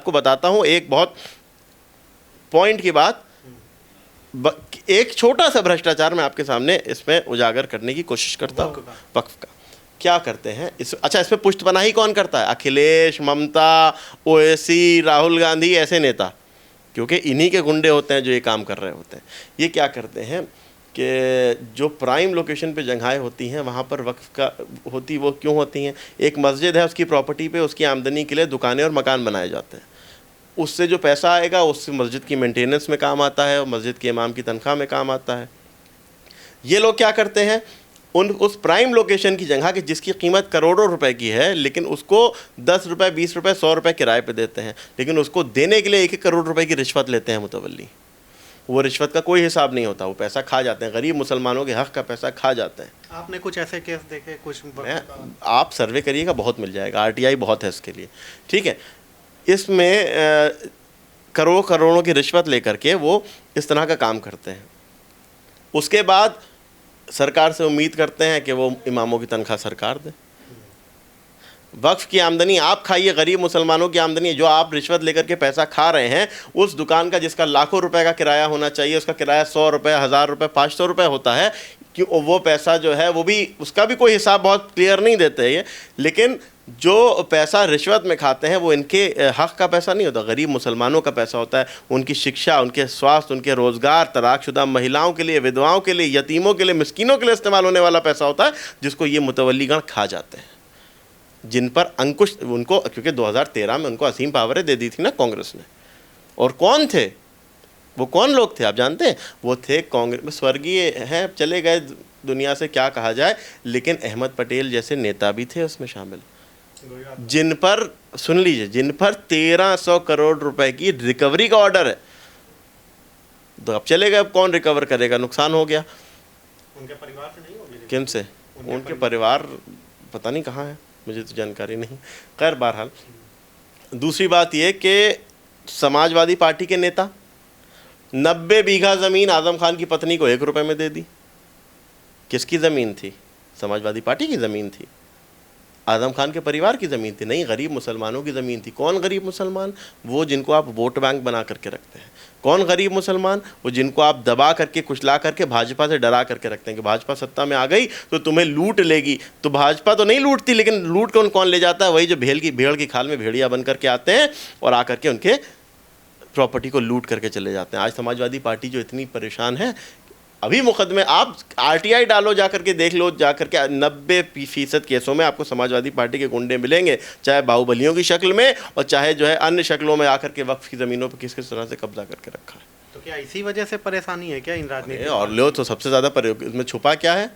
आपको बताता हूँ एक बहुत पॉइंट की बात, एक छोटा सा भ्रष्टाचार मैं आपके सामने इसमें उजागर करने की कोशिश करता हूँ। वक्फ का क्या करते हैं इस पे पुष्टपनाही कौन करता है? अखिलेश, ममता, ओवैसी, राहुल गांधी, ऐसे नेता, क्योंकि इन्हीं के गुंडे होते हैं जो ये काम कर रहे होते हैं। ये क्या करते हैं कि जो प्राइम लोकेशन पे जगहें होती हैं वहाँ पर वक्फ का वो क्यों होती हैं? एक मस्जिद है, उसकी प्रॉपर्टी पे उसकी आमदनी के लिए दुकानें और मकान बनाए जाते हैं। उससे जो पैसा आएगा उससे मस्जिद की मेंटेनेंस में काम आता है और मस्जिद के इमाम की तनख्वाह में काम आता है। ये लोग क्या करते हैं, उस प्राइम लोकेशन की जगह की जिसकी कीमत करोड़ों रुपए की है, लेकिन उसको 10 रुपये, 20 रुपये, 100 रुपये किराए पे देते हैं, लेकिन उसको देने के लिए 1-1 करोड़ रुपए की रिश्वत लेते हैं मुतवल्ली। वो रिश्वत का कोई हिसाब नहीं होता, वो पैसा खा जाते हैं, गरीब मुसलमानों के हक़ का पैसा खा जाते हैं। आपने कुछ ऐसे केस देखे? कुछ आप सर्वे करिएगा, बहुत मिल जाएगा, RTI बहुत है इसके लिए, ठीक है। इसमें करोड़ों की रिश्वत लेकर के वो इस तरह का काम करते हैं। उसके बाद सरकार से उम्मीद करते हैं कि वो इमामों की तनख्वाह सरकार दे। वक्फ की आमदनी आप खाइए, गरीब मुसलमानों की आमदनी जो आप रिश्वत लेकर के पैसा खा रहे हैं, उस दुकान का जिसका लाखों रुपए का किराया होना चाहिए, उसका किराया 100 रुपये, 1000 रुपये, 500 रुपये होता है, कि वो पैसा जो है वो भी, उसका भी कोई हिसाब बहुत क्लियर नहीं देते ये। लेकिन जो पैसा रिश्वत में खाते हैं वो इनके हक़ का पैसा नहीं होता, गरीब मुसलमानों का पैसा होता है। उनकी शिक्षा, उनके स्वास्थ्य, उनके रोज़गार, तलाकशुदा महिलाओं के लिए, विधवाओं के लिए, यतीमों के लिए, मिस्कीनों के लिए इस्तेमाल होने वाला पैसा होता है, जिसको ये मुतवल्लीगण खा जाते हैं, जिन पर अंकुश उनको, क्योंकि 2013 में उनको असीम पावरें दे दी थी ना कांग्रेस ने। और कौन थे वो? कौन लोग थे आप जानते हैं? वो थे कांग्रेस में स्वर्गीय हैं, चले गए दुनिया से, क्या कहा जाए, लेकिन अहमद पटेल जैसे नेता भी थे उसमें शामिल, जिन पर, सुन लीजिए, जिन पर 1300 करोड़ रुपए की रिकवरी का ऑर्डर है। तो अब चले गए, अब कौन रिकवर करेगा? नुकसान हो गया। उनके परिवार से नहीं होगी? किन से? उनके परिवार पता नहीं कहाँ है, मुझे तो जानकारी नहीं। खैर, बहरहाल दूसरी बात यह कि समाजवादी पार्टी के नेता 90 बीघा ज़मीन आज़म खान की पत्नी को 1 रुपये में दे दी। किसकी ज़मीन थी? समाजवादी पार्टी की ज़मीन थी, आज़म खान के परिवार की ज़मीन थी नहीं, गरीब मुसलमानों की ज़मीन थी। कौन गरीब मुसलमान? वो जिनको आप वोट बैंक बना करके रखते हैं। कौन गरीब मुसलमान? वो जिनको आप दबा करके, कुचला करके, भाजपा से डरा करके रखते हैं कि भाजपा सत्ता में आ गई तो तुम्हें लूट लेगी। तो भाजपा तो नहीं लूटती, लेकिन लूट कौन ले जाता है? वही जो भेड़ की खाल में भेड़िया बन करके आते हैं और आकर के उनके प्रॉपर्टी को लूट करके चले जाते हैं। आज समाजवादी पार्टी जो इतनी परेशान है, अभी मुकदमे आप RTI डालो, जाकर के देख लो, जाकर के 90% केसों में आपको समाजवादी पार्टी के गुंडे मिलेंगे, चाहे बाहुबलियों की शक्ल में और चाहे जो है अन्य शक्लों में, आकर के वक्फ की ज़मीनों पर किस किस तरह से कब्जा करके रखा है। तो क्या इसी वजह से परेशानी है क्या इन राजनीति? और लो तो सबसे ज़्यादा इसमें छुपा क्या है?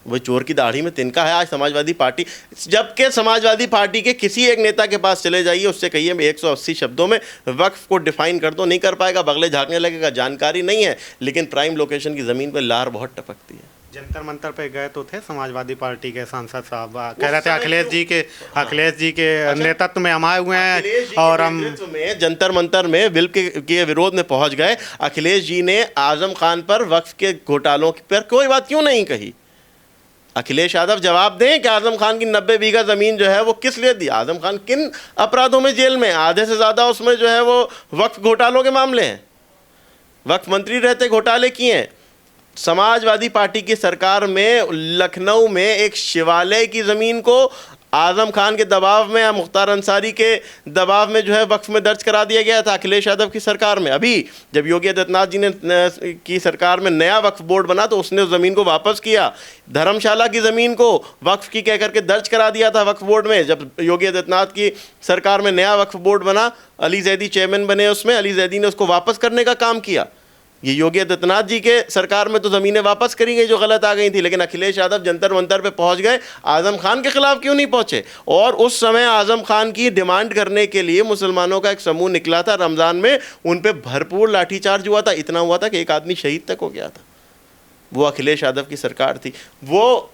वही चोर की दाढ़ी में तिनका है आज समाजवादी पार्टी। जबकि समाजवादी पार्टी के किसी एक नेता के पास चले जाइए, उससे कहिए 180 शब्दों में वक्फ को डिफाइन कर दो, नहीं कर पाएगा, बगले झाँकने लगेगा, जानकारी नहीं है। लेकिन प्राइम लोकेशन की ज़मीन पर लार बहुत टपकती है। जंतर मंतर पे गए तो थे समाजवादी पार्टी के सांसद साहब, कह रहे थे अखिलेश जी के नेतृत्व में हम आए हुए हैं और हम जंतर मंतर में बिल के विरोध में पहुंच गए। अखिलेश जी ने आज़म खान पर वक्फ के घोटालों पर कोई बात क्यों नहीं कही? अखिलेश यादव जवाब दें कि आज़म खान की 90 बीघा ज़मीन जो है वो किस लिए दी? आज़म खान किन अपराधों में जेल में? आधे से ज़्यादा उसमें जो है वो वक्फ घोटालों के मामले हैं। वक्फ मंत्री रहते घोटाले किए हैं। समाजवादी पार्टी की सरकार में लखनऊ में एक शिवालय की ज़मीन को आज़म खान के दबाव में या मुख्तार अंसारी के दबाव में जो है वक्फ में दर्ज करा दिया गया था अखिलेश यादव की सरकार में। अभी जब योगी आदित्यनाथ जी ने की सरकार में नया वक्फ बोर्ड बना तो उसने उस ज़मीन को वापस किया। धर्मशाला की ज़मीन को वक्फ की कह करके दर्ज करा दिया था वक्फ बोर्ड में। जब योगी आदित्यनाथ की सरकार में नया वक्फ बोर्ड बना, अली जैदी चेयरमैन बने उसमें, अली जैदी ने उसको वापस करने का काम किया। ये योगी आदित्यनाथ जी के सरकार में तो ज़मीनें वापस करी गई जो गलत आ गई थी, लेकिन अखिलेश यादव जंतर मंतर पे पहुंच गए। आज़म खान के खिलाफ क्यों नहीं पहुंचे? और उस समय आज़म खान की डिमांड करने के लिए मुसलमानों का एक समूह निकला था रमज़ान में, उन पे भरपूर लाठीचार्ज हुआ था। इतना हुआ था कि एक आदमी शहीद तक हो गया था। वो अखिलेश यादव की सरकार थी। वो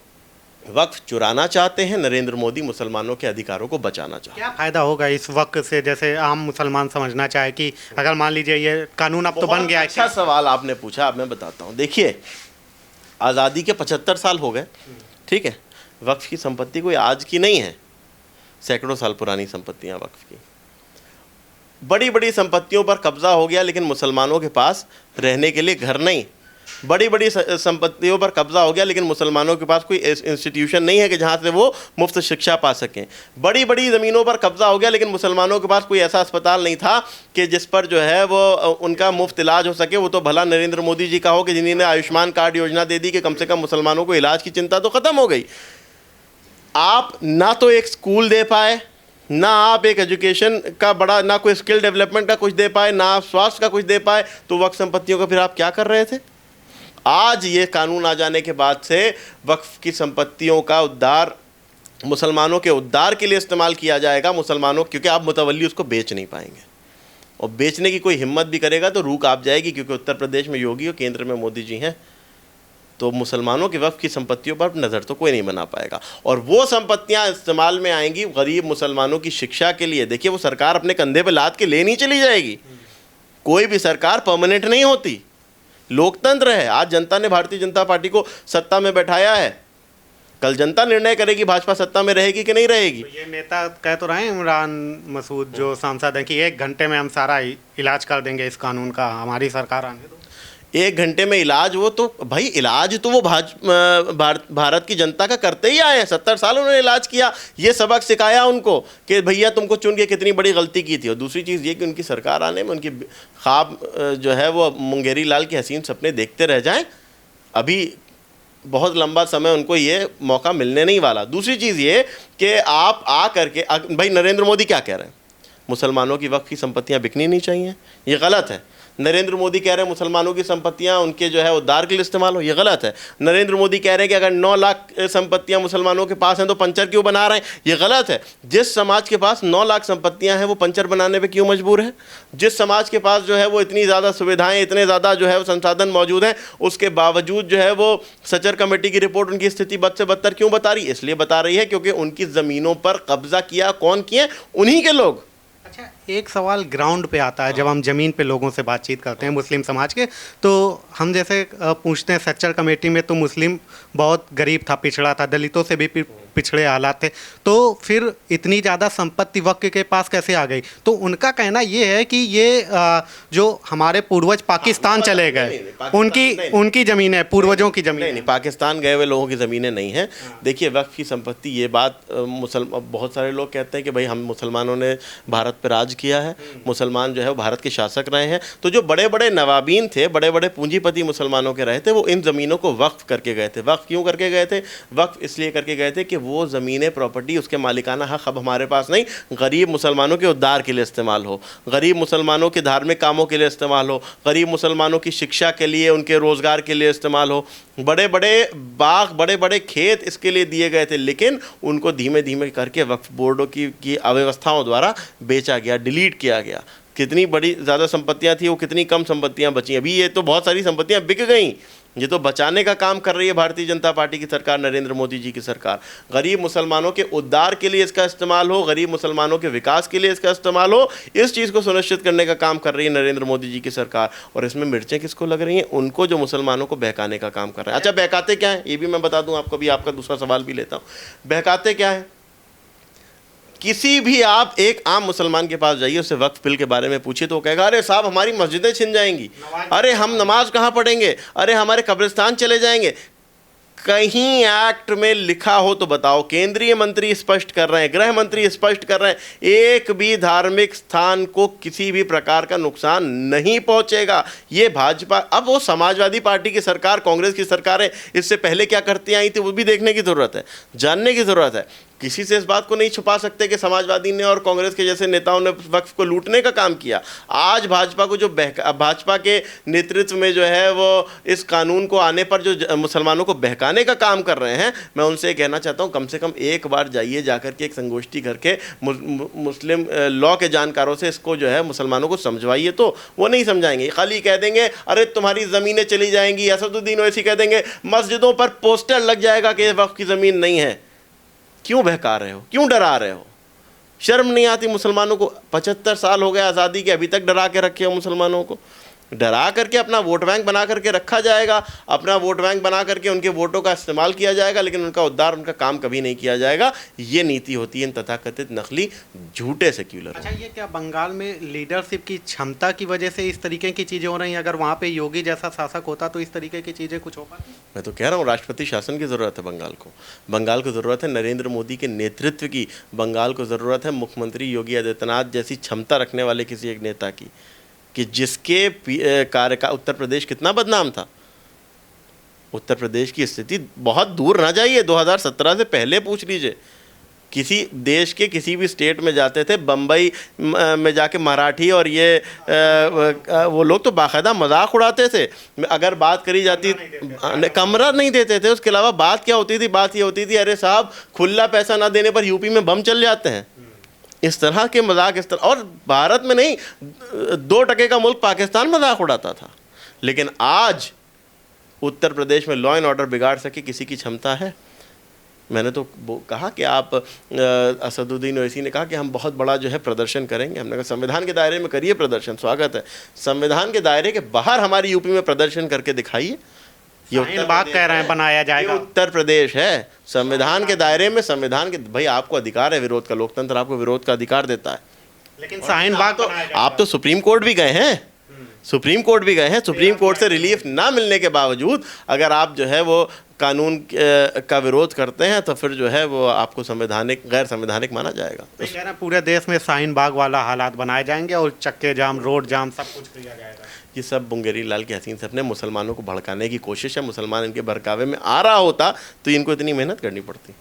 वक्फ चुराना चाहते हैं, नरेंद्र मोदी मुसलमानों के अधिकारों को बचाना चाहते हैं। क्या फ़ायदा होगा इस वक्त से? जैसे आम मुसलमान समझना चाहे कि अगर मान लीजिए ये कानून अब तो बन गया है। अच्छा सवाल आपने पूछा, अब मैं बताता हूँ। देखिए, आज़ादी के 75 साल हो गए, ठीक है। वक्फ की संपत्ति कोई आज की नहीं है, सैकड़ों साल पुरानी संपत्तियाँ वक्फ की। बड़ी बड़ी संपत्तियों पर कब्जा हो गया लेकिन मुसलमानों के पास रहने के लिए घर नहीं। बड़ी बड़ी संपत्तियों पर कब्जा हो गया लेकिन मुसलमानों के पास कोई इंस्टीट्यूशन नहीं है कि जहाँ से वो मुफ्त शिक्षा पा सकें। बड़ी बड़ी ज़मीनों पर कब्जा हो गया लेकिन मुसलमानों के पास कोई ऐसा अस्पताल नहीं था कि जिस पर जो है वो उनका मुफ्त इलाज हो सके। वो तो भला नरेंद्र मोदी जी का हो कि जिन्होंने आयुष्मान कार्ड योजना दे दी कि कम से कम मुसलमानों को इलाज की चिंता तो ख़त्म हो गई। आप ना तो एक स्कूल दे पाए, ना आप एक एजुकेशन का बड़ा, ना कोई स्किल डेवलपमेंट का कुछ दे पाए, ना आप स्वास्थ्य का कुछ दे पाए, तो वक्फ संपत्तियों का फिर आप क्या कर रहे थे? आज ये कानून आ जाने के बाद से वक्फ की संपत्तियों का उद्धार मुसलमानों के उद्धार के लिए इस्तेमाल किया जाएगा। मुसलमानों, क्योंकि आप मुतवल्ली उसको बेच नहीं पाएंगे, और बेचने की कोई हिम्मत भी करेगा तो रूह कांप जाएगी, क्योंकि उत्तर प्रदेश में योगी और केंद्र में मोदी जी हैं। तो मुसलमानों के वक्फ की संपत्तियों पर नज़र तो कोई नहीं बना पाएगा, और वो संपत्तियां इस्तेमाल में आएंगी गरीब मुसलमानों की शिक्षा के लिए। देखिए, वो सरकार अपने कंधे पे लाद के ले नहीं चली जाएगी। कोई भी सरकार परमानेंट नहीं होती, लोकतंत्र है। आज जनता ने भारतीय जनता पार्टी को सत्ता में बैठाया है, कल जनता निर्णय करेगी भाजपा सत्ता में रहेगी कि नहीं रहेगी। तो ये नेता कह तो रहे हैं, इमरान मसूद जो सांसद हैं, कि 1 घंटे में हम सारा इलाज कर देंगे इस कानून का, हमारी सरकार आने दो। 1 घंटे में इलाज? वो तो भाई इलाज तो वो भारत की जनता का करते ही आए हैं। 70 साल उन्होंने इलाज किया, ये सबक सिखाया उनको कि भैया तुमको चुन के कितनी बड़ी गलती की थी। और दूसरी चीज़ ये कि उनकी सरकार आने में उनकी ख्वाब जो है वो मुंगेरी लाल के हसीन सपने देखते रह जाएं। अभी बहुत लंबा समय उनको ये मौका मिलने नहीं वाला। दूसरी चीज़ ये कि आप आ करके भाई नरेंद्र मोदी क्या कह रहे हैं, मुसलमानों की वक्फ की संपत्तियाँ बिकनी नहीं चाहिए, ये गलत है। नरेंद्र मोदी कह रहे हैं मुसलमानों की संपत्तियां उनके जो है उद्धार के लिए इस्तेमाल हो, ये गलत है। नरेंद्र मोदी कह रहे हैं कि अगर 9 लाख संपत्तियां मुसलमानों के पास हैं तो पंचर क्यों बना रहे हैं, ये गलत है। जिस समाज के पास 9 लाख संपत्तियां हैं वो पंचर बनाने पे क्यों मजबूर है? जिस समाज के पास जो है वो इतनी ज़्यादा सुविधाएं, इतने ज़्यादा जो है वो संसाधन मौजूद हैं, उसके बावजूद जो है वो सचर कमेटी की रिपोर्ट उनकी स्थिति बद से बदतर क्यों बता रही है? इसलिए बता रही है क्योंकि उनकी ज़मीनों पर कब्जा किया कौन किए? उन्हीं के लोग। अच्छा, एक सवाल ग्राउंड पे आता है, जब हम ज़मीन पे लोगों से बातचीत करते हैं मुस्लिम समाज के, तो हम जैसे पूछते हैं सच्चर कमेटी में तो मुस्लिम बहुत गरीब था, पिछड़ा था, दलितों से भी पिछड़े हालात थे, तो फिर इतनी ज़्यादा संपत्ति वक्फ के पास कैसे आ गई? तो उनका कहना ये है कि ये जो हमारे पूर्वज पाकिस्तान चले गए, उनकी ज़मीनें, पूर्वजों की ज़मीनें। नहीं, पाकिस्तान गए हुए लोगों की ज़मीनें नहीं हैं। देखिए, वक्फ की संपत्ति, ये बात बहुत सारे लोग कहते हैं कि भाई हम मुसलमानों ने भारत पर राज किया है, मुसलमान जो है वो भारत के शासक रहे हैं। तो जो बड़े बड़े नवाबीन थे, बड़े बड़े पूंजीपति मुसलमानों के रहे थे, वो इन ज़मीनों को वक्फ करके गए थे। वक्फ क्यों करके गए थे? वक्फ इसलिए करके गए थे कि वो ज़मीनें, प्रॉपर्टी, उसके मालिकाना हक अब हमारे पास नहीं, गरीब मुसलमानों के उद्धार के लिए इस्तेमाल हो, गरीब मुसलमानों के धार्मिक कामों के लिए इस्तेमाल हो, गरीब मुसलमानों की शिक्षा के लिए, उनके रोज़गार के लिए इस्तेमाल हो। बड़े बड़े बाग, बड़े बड़े खेत इसके लिए दिए गए थे, लेकिन उनको धीमे धीमे करके वक्फ बोर्डों की अव्यवस्थाओं द्वारा बेचा गया, डिलीट किया गया। कितनी बड़ी ज़्यादा संपत्तियां थी, वो कितनी कम संपत्तियां बची। अभी ये तो बहुत सारी संपत्तियां बिक गई। ये तो बचाने का काम कर रही है भारतीय जनता पार्टी की सरकार, नरेंद्र मोदी जी की सरकार। गरीब मुसलमानों के उद्धार के लिए इसका इस्तेमाल हो, गरीब मुसलमानों के विकास के लिए इसका इस्तेमाल हो, इस चीज़ को सुनिश्चित करने का काम कर रही है नरेंद्र मोदी जी की सरकार। और इसमें मिर्चें किसको लग रही हैं? उनको, जो मुसलमानों को बहकाने का काम कर रहे हैं। अच्छा, बहकाते क्या है ये भी मैं बता दूँ आपको, भी आपका दूसरा सवाल भी लेता हूँ। बहकाते क्या है? किसी भी आप एक आम मुसलमान के पास जाइए, उससे वक्फ बिल के बारे में पूछिए तो वो कहेगा, अरे साहब हमारी मस्जिदें छिन जाएंगी, अरे हम नमाज कहाँ पढ़ेंगे, अरे हमारे कब्रिस्तान चले जाएंगे। कहीं एक्ट में लिखा हो तो बताओ? केंद्रीय मंत्री स्पष्ट कर रहे हैं, गृह मंत्री स्पष्ट कर रहे हैं, एक भी धार्मिक स्थान को किसी भी प्रकार का नुकसान नहीं पहुंचेगा। ये भाजपा, अब वो समाजवादी पार्टी की सरकार, कांग्रेस की सरकार है, इससे पहले क्या करती आई थी वो भी देखने की ज़रूरत है, जानने की ज़रूरत है। किसी से इस बात को नहीं छुपा सकते कि समाजवादी ने और कांग्रेस के जैसे नेताओं ने वक्फ को लूटने का काम किया। आज भाजपा को जो भाजपा के नेतृत्व में जो है वो इस कानून को आने पर जो मुसलमानों को बहकाने का काम कर रहे हैं, मैं उनसे कहना चाहता हूं कम से कम एक बार जाइए, जाकर के एक संगोष्ठी करके मुस्लिम लॉ के जानकारों से इसको जो है मुसलमानों को समझवाइए। तो वो नहीं समझाएंगे, खाली कह देंगे अरे तुम्हारी ज़मीनें चली जाएंगी। असदुद्दीन ओवैसी कह देंगे मस्जिदों पर पोस्टर लग जाएगा कि वक्फ की ज़मीन नहीं है। क्यों बहका रहे हो? क्यों डरा रहे हो? शर्म नहीं आती मुसलमानों को? 75 साल हो गए आज़ादी के, अभी तक डरा के रखे हो मुसलमानों को। डरा करके अपना वोट बैंक बना करके रखा जाएगा, अपना वोट बैंक बना करके उनके वोटों का इस्तेमाल किया जाएगा, लेकिन उनका उद्धार, उनका काम कभी नहीं किया जाएगा। ये नीति होती है इन तथाकथित नकली झूठे सेक्युलर। अच्छा, ये क्या बंगाल में लीडरशिप की क्षमता की वजह से इस तरीके की चीज़ें हो रही हैं? अगर वहाँ पे योगी जैसा शासक होता तो इस तरीके की चीज़ें कुछ हो पाती? मैं तो कह रहा हूँ राष्ट्रपति शासन की ज़रूरत है बंगाल को। बंगाल को ज़रूरत है नरेंद्र मोदी के नेतृत्व की। बंगाल को ज़रूरत है मुख्यमंत्री योगी आदित्यनाथ जैसी क्षमता रखने वाले किसी एक नेता की, कि जिसके कार्य का उत्तर प्रदेश कितना बदनाम था। उत्तर प्रदेश की स्थिति बहुत दूर ना जाइए, 2017 से पहले पूछ लीजिए। किसी देश के किसी भी स्टेट में जाते थे, बम्बई में जाके मराठी और ये वो लोग तो बाकायदा मजाक उड़ाते थे। अगर बात करी जाती, कमरा नहीं देते थे। उसके अलावा बात क्या होती थी? बात ये होती थी, अरे साहब खुला पैसा ना देने पर यूपी में बम चल जाते हैं। इस तरह के मजाक, इस तरह। और भारत में नहीं, 2% का मुल्क पाकिस्तान मजाक उड़ाता था। लेकिन आज उत्तर प्रदेश में लॉ एंड ऑर्डर बिगाड़ सके किसी की क्षमता है? मैंने तो कहा कि आप असदुद्दीन ओवैसी ने कहा कि हम बहुत बड़ा जो है प्रदर्शन करेंगे। हमने कहा संविधान के दायरे में करिए प्रदर्शन, स्वागत है। संविधान के दायरे के बाहर हमारी यूपी में प्रदर्शन करके दिखाइए। ये उत्तर बात कह रहे हैं बनाया जाएगा। उत्तर प्रदेश है, संविधान के दायरे में, संविधान के, भाई आपको अधिकार है विरोध का, लोकतंत्र आपको विरोध का अधिकार देता है। लेकिन शाहीन बाग तो आप तो सुप्रीम कोर्ट भी गए हैं, सुप्रीम कोर्ट भी गए हैं। सुप्रीम कोर्ट से रिलीफ ना मिलने के बावजूद अगर आप जो है वो कानून का विरोध करते हैं तो फिर जो है वो आपको संवैधानिक, गैर संवैधानिक माना जाएगा। तो कह रहे हैं पूरे देश में शाहीन बाग वाला हालात बनाए जाएंगे और चक्के जाम, रोड जाम, सब कुछ किया जाएगा। ये सब बुंगेरी लाल की हसीन से अपने मुसलमानों को भड़काने की कोशिश है। मुसलमान इनके बहकावे में आ रहा होता तो इनको इतनी मेहनत करनी पड़ती।